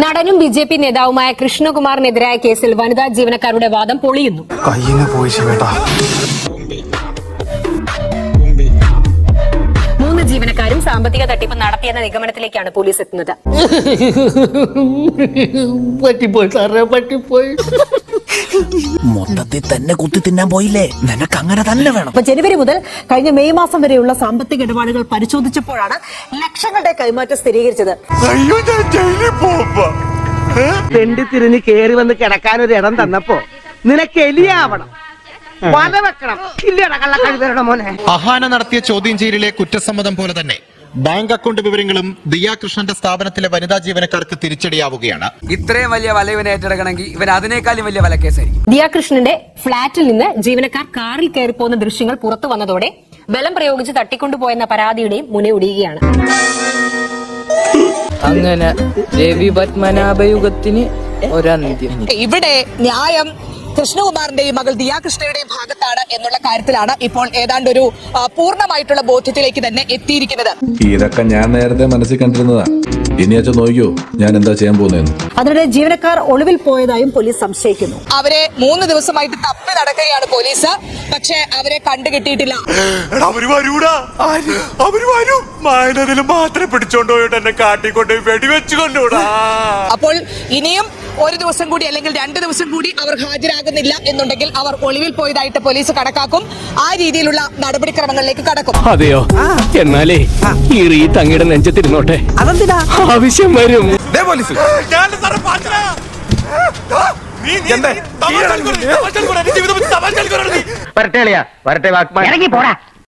നടനും ബി.ജെ.പി. നേതാവുമായ കൃഷ്ണകുമാറിനെതിരായ കേസിൽ വനിതാ ജീവനക്കാരുടെ വാദം പൊളിയുന്നു. മൂന്ന് ജീവനക്കാരും സാമ്പത്തിക തട്ടിപ്പ് നടത്തിയെന്ന നിഗമനത്തിലേക്കാണ് പോലീസ് എത്തുന്നത്. മൊത്തത്തിൽ തന്നെ കുത്തി തിന്നാൻ പോയില്ലേ? നിനക്ക് അങ്ങനെ തന്നെ വേണം. ജനുവരി മുതൽ കഴിഞ്ഞ മെയ് മാസം വരെയുള്ള സാമ്പത്തിക ഇടപാടുകൾ പരിശോധിച്ചപ്പോഴാണ് ലക്ഷങ്ങളുടെ കൈമാറ്റം സ്ഥിരീകരിച്ചത്. തെണ്ടി തിരിഞ്ഞ് കേറി വന്ന് കിടക്കാനൊരു ഇടം തന്നപ്പോ നിനക്ക് എലിയാവണം, വല വെക്കണം. ഇല്ലടാ കള്ളക്കഴുതരുടെ മോനെ. അഹാന നടത്തിയ ചോദ്യം ചെയ്യലിലെ കുറ്റസമ്മതം പോലെ തന്നെ ബാങ്ക് അക്കൗണ്ട് വിവരങ്ങളും ദിയാകൃഷ്ണന്റെ സ്ഥാപനത്തിലെ വനിതാ ജീവനക്കാർക്ക് തിരിച്ചടിയാവുകയാണ്. ഇത്രയും വലിയ വല ഇവനെ ഏറ്റെടുക്കണമെങ്കിൽ ഇവൻ അതിനേക്കാളും വലിയ വലക്കേസായിരിക്കും. ദിയാകൃഷ്ണന്റെ ഫ്ളാറ്റിൽ നിന്ന് ജീവനക്കാർ കാറിൽ കയറിപ്പോകുന്ന ദൃശ്യങ്ങൾ പുറത്തു വന്നതോടെ ബലം പ്രയോഗിച്ച് തട്ടിക്കൊണ്ടുപോയെന്ന പരാതിയുടെയും മുനയൊടിയുകയാണ്. അങ്ങനെ രവി പത്മനാഭയുഗത്തിന് ഒരന്ത്യം. ഇവിടെ ന്യായം കൃഷ്ണകുമാറിന്റെയും മകൾ ദിയാകൃഷ്ണയുടെയും ഭാഗത്താണ് എന്നുള്ള കാര്യത്തിലാണ് ഇപ്പോൾ ഏതാണ്ട് ഒരു പൂർണ്ണമായിട്ടുള്ള ബോധ്യത്തിലേക്ക് തന്നെ എത്തിയിരിക്കുന്നത്. ഇതൊക്കെ ഞാൻ നേരത്തെ മനസ്സിൽ കണ്ടിരുന്നതാ. ഇനി അച്ഛൻ നോക്കിയോ ഞാൻ എന്താ ചെയ്യാൻ പോകുന്നതെന്ന്. അതിനിടെ ജീവനക്കാർ ഒളിവിൽ പോയതായും പോലീസ് സംശയിക്കുന്നു. അവരെ 3 ദിവസമായിട്ട് തപ്പി നടക്കുകയാണ് പോലീസ്. പക്ഷെ അവരെ കണ്ടുകിട്ടിയിട്ടില്ല. മാത്രമേ പിടിച്ചോണ്ടോയിട്ട് എന്നെ കാട്ടിക്കൊണ്ട് വെടിവെച്ചുകൊണ്ടൂടാ. അപ്പോൾ ഇനിയും ഒരു ദിവസം കൂടി അല്ലെങ്കിൽ 2 ദിവസം കൂടി അവർ ഹാജരാകുന്നില്ല എന്നുണ്ടെങ്കിൽ അവർ ഒളിവിൽ പോയതായിട്ട് പോലീസ് കണക്കാക്കും. ആ രീതിയിലുള്ള നടപടിക്രമങ്ങളിലേക്ക് കടക്കും. അതെയോ? എന്നാലേ ഈ റീത്ത് അങ്ങയുടെ നെഞ്ചത്തിരുന്നോട്ടെ. അതെന്തിനാ ആവശ്യം വരും. വരട്ടെ വാക്മാൻ ഇറങ്ങി പോടാ.